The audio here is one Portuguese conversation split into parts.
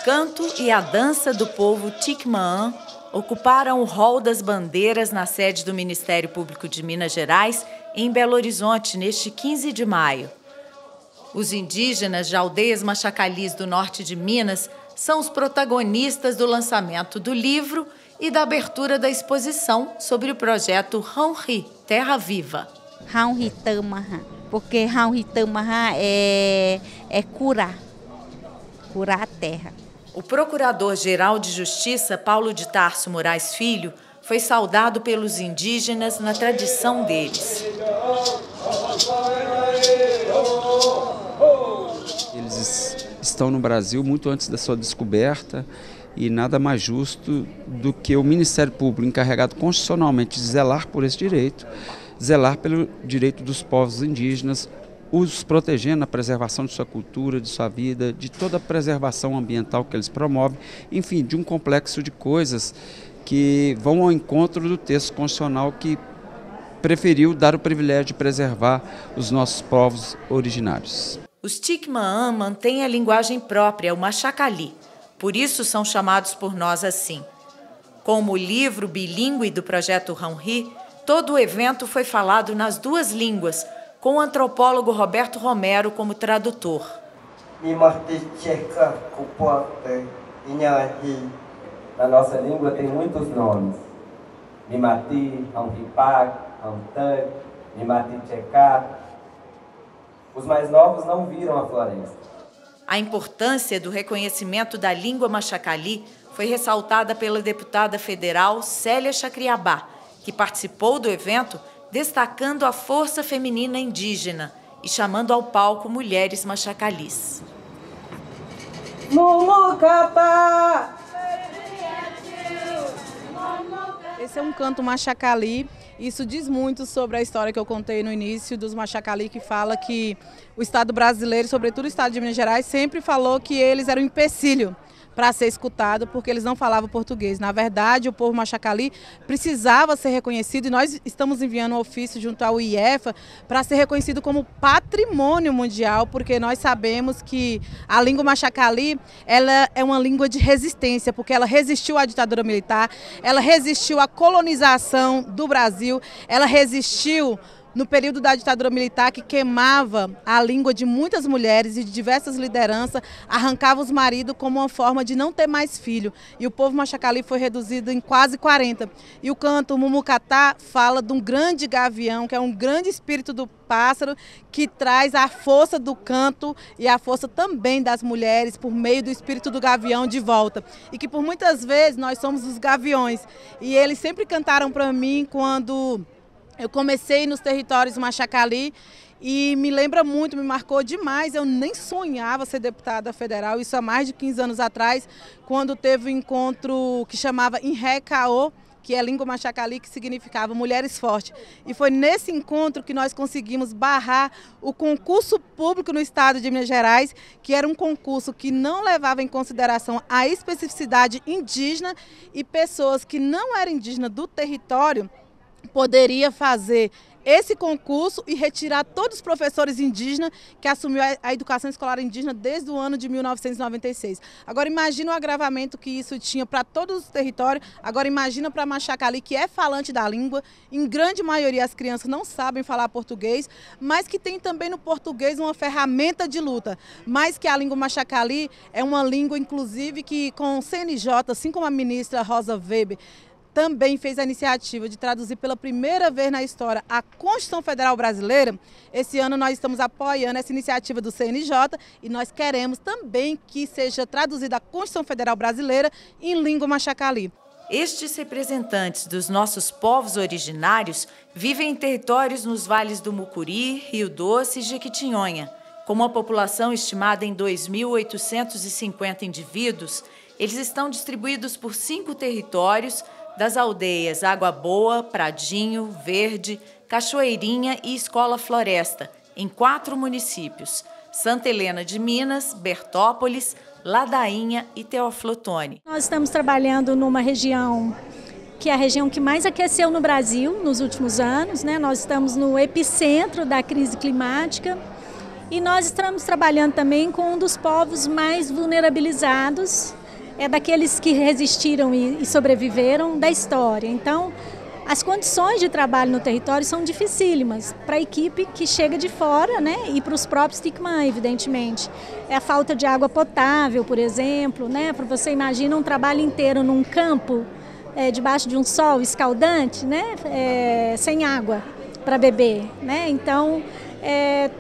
canto e a dança do povo Tikmaã ocuparam o hall das bandeiras na sede do Ministério Público de Minas Gerais, em Belo Horizonte, neste 15 de maio. Os indígenas de aldeias machacalis do norte de Minas são os protagonistas do lançamento do livro e da abertura da exposição sobre o projeto Raunri, Terra Viva. Raunri Tamaha, porque Raunri Tamaha é curar a terra. O Procurador-Geral de Justiça, Paulo de Tarso Moraes Filho, foi saudado pelos indígenas na tradição deles. Eles estão no Brasil muito antes da sua descoberta e nada mais justo do que o Ministério Público, encarregado constitucionalmente de zelar por esse direito, zelar pelo direito dos povos indígenas, os protegendo na preservação de sua cultura, de sua vida, de toda a preservação ambiental que eles promovem, enfim, de um complexo de coisas que vão ao encontro do texto constitucional que preferiu dar o privilégio de preservar os nossos povos originários. Os Tikmaã mantêm a linguagem própria, o machacali, por isso são chamados por nós assim. Como o livro bilíngue do projeto Raunri, todo o evento foi falado nas duas línguas, com o antropólogo Roberto Romero como tradutor. Na nossa língua tem muitos nomes. Mimati, Amripak, Amtag, Mimati Tchekar. Os mais novos não viram a floresta. A importância do reconhecimento da língua machacali foi ressaltada pela deputada federal Célia Chacriabá, que participou do evento destacando a força feminina indígena e chamando ao palco mulheres machacalis. Esse é um canto machacali. Isso diz muito sobre a história que eu contei no início dos machacali, que fala que o Estado brasileiro, sobretudo o Estado de Minas Gerais, sempre falou que eles eram um empecilho para ser escutado, porque eles não falavam português. Na verdade, o povo machacali precisava ser reconhecido e nós estamos enviando um ofício junto ao IEFA para ser reconhecido como patrimônio mundial, porque nós sabemos que a língua machacali ela é uma língua de resistência, porque ela resistiu à ditadura militar, ela resistiu à colonização do Brasil, ela resistiu no período da ditadura militar, que queimava a língua de muitas mulheres e de diversas lideranças, arrancava os maridos como uma forma de não ter mais filho. E o povo machacali foi reduzido em quase 40. E o canto Mumucatá fala de um grande gavião, que é um grande espírito do pássaro, que traz a força do canto e a força também das mulheres por meio do espírito do gavião de volta. E que por muitas vezes nós somos os gaviões. E eles sempre cantaram para mim quando eu comecei nos territórios machacali e me lembra muito, me marcou demais. Eu nem sonhava ser deputada federal, isso há mais de 15 anos atrás, quando teve um encontro que chamava Inrecaô, que é língua machacali, que significava Mulheres Fortes. E foi nesse encontro que nós conseguimos barrar o concurso público no estado de Minas Gerais, que era um concurso que não levava em consideração a especificidade indígena e pessoas que não eram indígenas do território poderia fazer esse concurso e retirar todos os professores indígenas que assumiu a educação escolar indígena desde o ano de 1996. Agora imagina o agravamento que isso tinha para todos os territórios, agora imagina para Machacali, que é falante da língua, em grande maioria as crianças não sabem falar português, mas que tem também no português uma ferramenta de luta, mas que a língua Machacali é uma língua, inclusive, que com o CNJ, assim como a ministra Rosa Weber, também fez a iniciativa de traduzir pela primeira vez na história a Constituição Federal Brasileira. Esse ano nós estamos apoiando essa iniciativa do CNJ e nós queremos também que seja traduzida a Constituição Federal Brasileira em língua machacali. Estes representantes dos nossos povos originários vivem em territórios nos vales do Mucuri, Rio Doce e Jequitinhonha. Com uma população estimada em 2.850 indivíduos, eles estão distribuídos por 5 territórios, das aldeias Água Boa, Pradinho, Verde, Cachoeirinha e Escola Floresta, em 4 municípios: Santa Helena de Minas, Bertópolis, Ladainha e Teófilo Otoni. Nós estamos trabalhando numa região que é a região que mais aqueceu no Brasil nos últimos anos, né? Nós estamos no epicentro da crise climática E nós estamos trabalhando também com um dos povos mais vulnerabilizados, daqueles que resistiram e sobreviveram da história. Então, as condições de trabalho no território são dificílimas para a equipe que chega de fora, né, e para os próprios Ticmã, evidentemente. É a falta de água potável, por exemplo, né, para você imaginar um trabalho inteiro num campo, debaixo de um sol escaldante, né, sem água para beber, né? Então,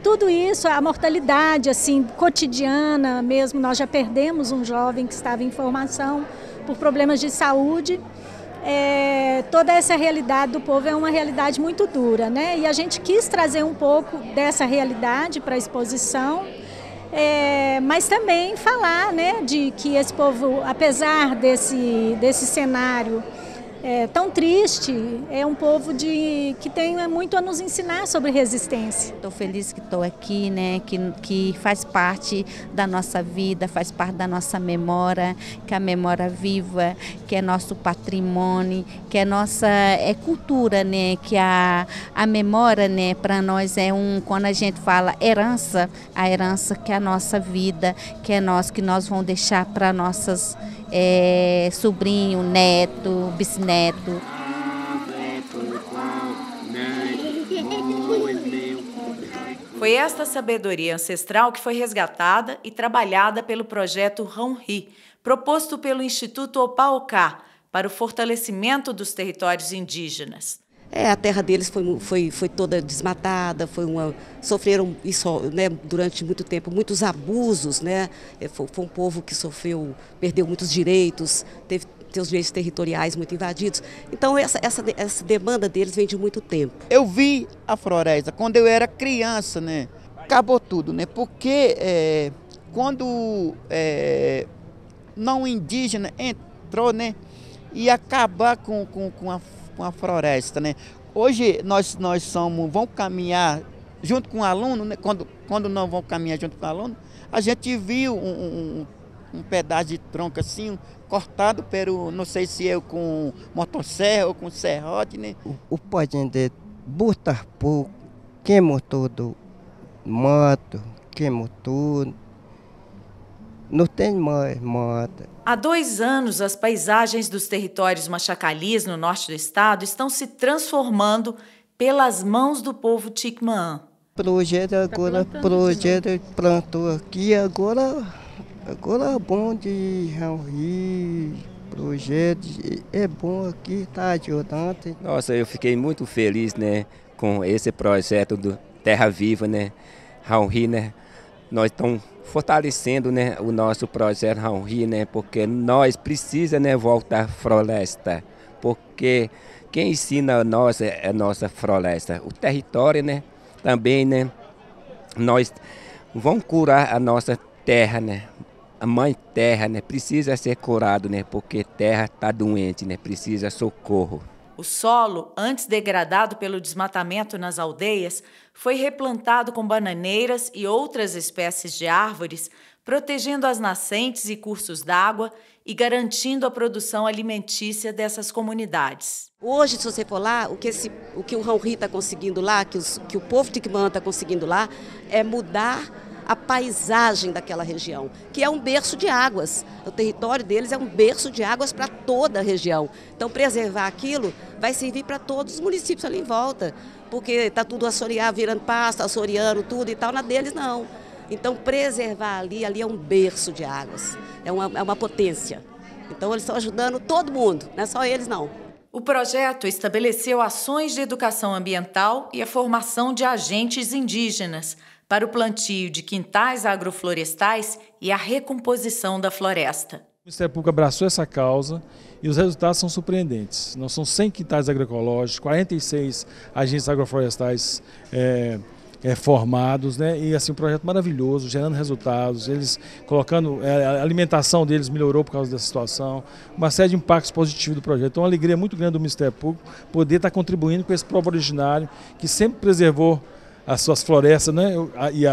tudo isso, a mortalidade assim, cotidiana mesmo, nós já perdemos um jovem que estava em formação por problemas de saúde. Toda essa realidade do povo é uma realidade muito dura, né? E a gente quis trazer um pouco dessa realidade para a exposição, mas também falar, né, de que esse povo, apesar desse cenário tão triste, é um povo que tem muito a nos ensinar sobre resistência. Estou feliz que estou aqui, né? Que faz parte da nossa vida, faz parte da nossa memória, que a memória viva, que é nosso patrimônio, que é nossa cultura, né? Que a memória, né, para nós quando a gente fala herança, a herança que é a nossa vida, que nós vamos deixar para nossas sobrinho, neto, bisneto. Foi esta sabedoria ancestral que foi resgatada e trabalhada pelo projeto Raunhi, proposto pelo Instituto Opaocá para o fortalecimento dos territórios indígenas. A terra deles foi toda desmatada, sofreram isso, né, durante muito tempo, muitos abusos, né? Foi um povo que perdeu muitos direitos, teve seus direitos territoriais muito invadidos. Então essa demanda deles vem de muito tempo. Eu vi a floresta quando eu era criança, né? Acabou tudo, né? Porque quando não indígena entrou, né, e acabar com a floresta, né? Hoje nós vamos caminhar junto com o aluno, né? Quando nós vamos caminhar junto com o aluno, a gente viu um pedaço de tronco assim, cortado não sei se é com motosserra ou com serrote, né? O fazendeiro botar pouco, queimou todo mato, queimou tudo. Não tem mais mata. Há 2 anos, as paisagens dos territórios machacalis no norte do estado estão se transformando pelas mãos do povo Ticmã. Projeto plantou aqui, agora é bom de Raunhi, projeto é bom aqui, está ajudando. Nossa, eu fiquei muito feliz, né, com esse projeto do Terra Viva, né, Raunhi, né. Nós estamos fortalecendo, né, o nosso projeto Raunhi, né, porque nós precisamos, né, voltar à floresta, porque quem ensina a nós é a nossa floresta. O território, né, também, né, nós vamos curar a nossa terra, né, a mãe terra, né, precisa ser curado, né, porque terra está doente, né, precisa socorro. O solo, antes degradado pelo desmatamento nas aldeias, foi replantado com bananeiras e outras espécies de árvores, protegendo as nascentes e cursos d'água e garantindo a produção alimentícia dessas comunidades. Hoje, se você for lá, o que o Raunhi está conseguindo lá, que o povo Ticmã está conseguindo lá, é mudar a paisagem daquela região, que é um berço de águas. O território deles é um berço de águas para toda a região. Então, preservar aquilo vai servir para todos os municípios ali em volta, porque está tudo assoreado, virando pasto, assoreando tudo e tal, na deles não. Então, preservar ali é um berço de águas, é uma potência. Então, eles estão ajudando todo mundo, não é só eles não. O projeto estabeleceu ações de educação ambiental e a formação de agentes indígenas para o plantio de quintais agroflorestais e a recomposição da floresta. O Ministério Público abraçou essa causa e os resultados são surpreendentes. Nós são 100 quintais agroecológicos, 46 agentes agroflorestais formados, né? E assim, um projeto maravilhoso, gerando resultados, eles colocando, a alimentação deles melhorou por causa dessa situação, uma série de impactos positivos do projeto. Então, uma alegria muito grande do Ministério Público poder estar contribuindo com esse povo originário que sempre preservou as suas florestas, né, e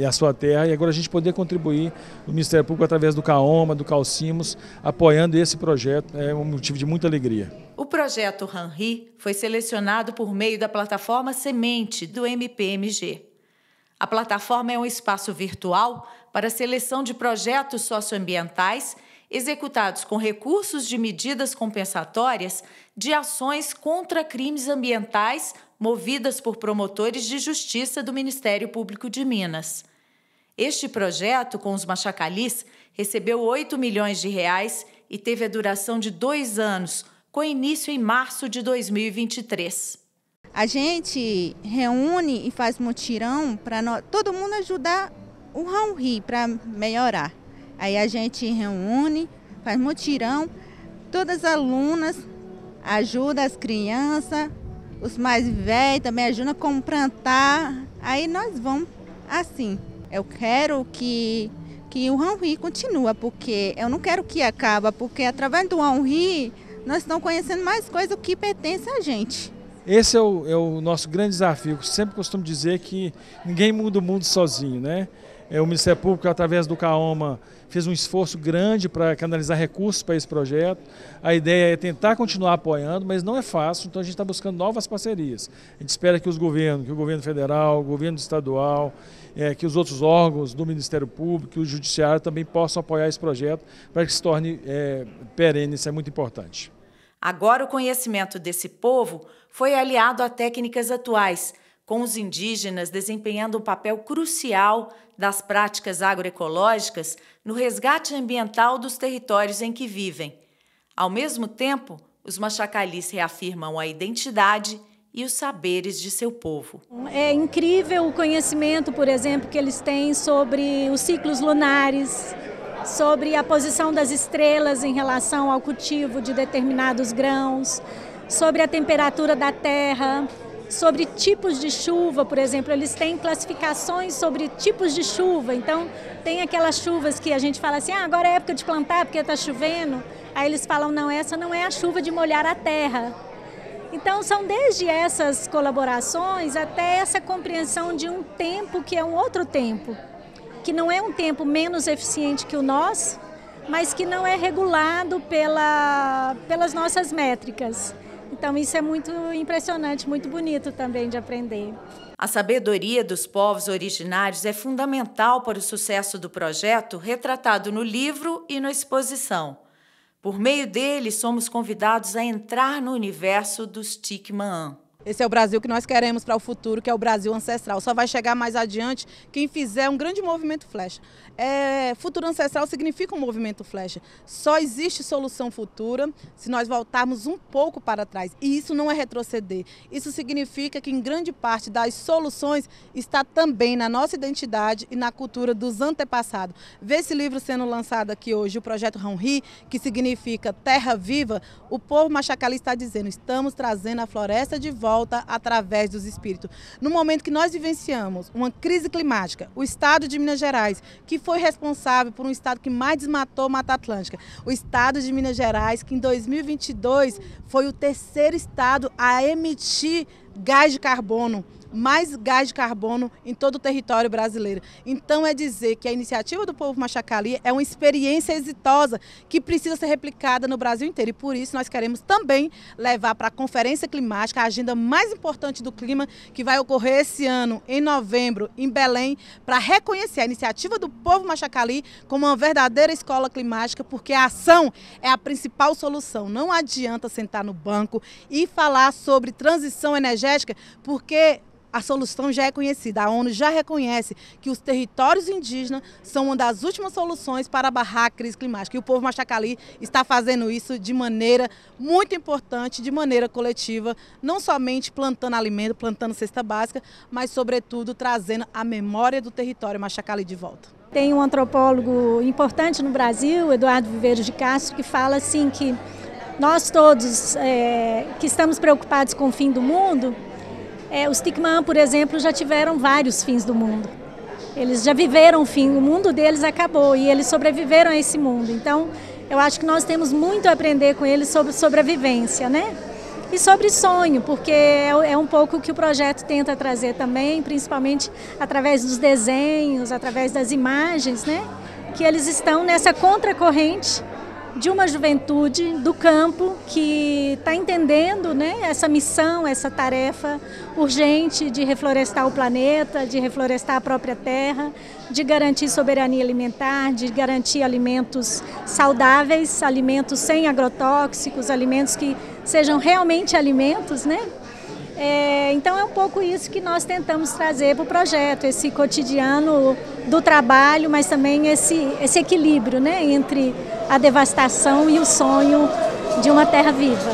a sua terra, e agora a gente poder contribuir, o Ministério Público, através do CAOMA, do CAUCIMOS, apoiando esse projeto, é um motivo de muita alegria. O projeto Raunhi foi selecionado por meio da plataforma Semente do MPMG. A plataforma é um espaço virtual para a seleção de projetos socioambientais executados com recursos de medidas compensatórias de ações contra crimes ambientais movidas por promotores de justiça do Ministério Público de Minas. Este projeto, com os machacalis, recebeu R$ 8 milhões e teve a duração de 2 anos, com início em março de 2023. A gente reúne e faz mutirão para todo mundo ajudar o Raunri para melhorar. Aí a gente reúne, faz mutirão, todas as alunas ajudam as crianças, os mais velhos também ajudam a plantar. Aí nós vamos assim. Eu quero que o Raunri continue, porque eu não quero que acabe, porque através do Raunri nós estamos conhecendo mais coisas que pertencem a gente. Esse é o nosso grande desafio. Eu sempre costumo dizer que ninguém muda o mundo sozinho, né? O Ministério Público, através do CAOMA, fez um esforço grande para canalizar recursos para esse projeto. A ideia é tentar continuar apoiando, mas não é fácil, então a gente está buscando novas parcerias. A gente espera que os governos, que o governo federal, o governo estadual, que os outros órgãos do Ministério Público, o Judiciário também possam apoiar esse projeto para que se torne perene. Isso é muito importante. Agora o conhecimento desse povo foi aliado a técnicas atuais, com os indígenas desempenhando um papel crucial das práticas agroecológicas no resgate ambiental dos territórios em que vivem. Ao mesmo tempo, os machacalis reafirmam a identidade e os saberes de seu povo. É incrível o conhecimento, por exemplo, que eles têm sobre os ciclos lunares, sobre a posição das estrelas em relação ao cultivo de determinados grãos, sobre a temperatura da terra, sobre tipos de chuva, por exemplo, eles têm classificações sobre tipos de chuva. Então, tem aquelas chuvas que a gente fala assim, agora é época de plantar porque está chovendo. Aí eles falam, não, essa não é a chuva de molhar a terra. Então, são desde essas colaborações até essa compreensão de um tempo que é um outro tempo, que não é um tempo menos eficiente que o nosso, mas que não é regulado pelas nossas métricas. Então isso é muito impressionante, muito bonito também de aprender. A sabedoria dos povos originários é fundamental para o sucesso do projeto, retratado no livro e na exposição. Por meio dele, somos convidados a entrar no universo dos Tikmaan. Esse é o Brasil que nós queremos para o futuro, que é o Brasil ancestral. Só vai chegar mais adiante quem fizer um grande movimento flecha. Futuro ancestral significa um movimento flecha. Só existe solução futura se nós voltarmos um pouco para trás. E isso não é retroceder. Isso significa que em grande parte das soluções está também na nossa identidade e na cultura dos antepassados. Ver esse livro sendo lançado aqui hoje, o Projeto Raunri, que significa Terra Viva, o povo machacali está dizendo, estamos trazendo a floresta de volta através dos espíritos. No momento que nós vivenciamos uma crise climática, o estado de Minas Gerais, que foi responsável por um estado que mais desmatou a Mata Atlântica, o estado de Minas Gerais, que em 2022 foi o 3º estado a emitir gás de carbono, mais gás de carbono em todo o território brasileiro. Então é dizer que a iniciativa do povo machacali é uma experiência exitosa que precisa ser replicada no Brasil inteiro. E por isso nós queremos também levar para a Conferência Climática, a agenda mais importante do clima, que vai ocorrer esse ano, em novembro, em Belém, para reconhecer a iniciativa do povo machacali como uma verdadeira escola climática, porque a ação é a principal solução. Não adianta sentar no banco e falar sobre transição energética, porque a solução já é conhecida, a ONU já reconhece que os territórios indígenas são uma das últimas soluções para barrar a crise climática. E o povo machacali está fazendo isso de maneira muito importante, de maneira coletiva, não somente plantando alimento, plantando cesta básica, mas sobretudo trazendo a memória do território machacali de volta. Tem um antropólogo importante no Brasil, Eduardo Viveiros de Castro, que fala assim que nós todos que estamos preocupados com o fim do mundo, os Tikmaan, por exemplo, já tiveram vários fins do mundo. Eles já viveram o fim, o mundo deles acabou e eles sobreviveram a esse mundo. Então, eu acho que nós temos muito a aprender com eles sobre sobrevivência, né? E sobre sonho, porque é um pouco o que o projeto tenta trazer também, principalmente através dos desenhos, através das imagens, né? Que eles estão nessa contracorrente de uma juventude do campo que está entendendo, né, essa missão, essa tarefa urgente de reflorestar o planeta, de reflorestar a própria terra, de garantir soberania alimentar, de garantir alimentos saudáveis, alimentos sem agrotóxicos, alimentos que sejam realmente alimentos, né? Então é um pouco isso que nós tentamos trazer para o projeto, esse cotidiano do trabalho, mas também esse equilíbrio, né, entre a devastação e o sonho de uma terra viva.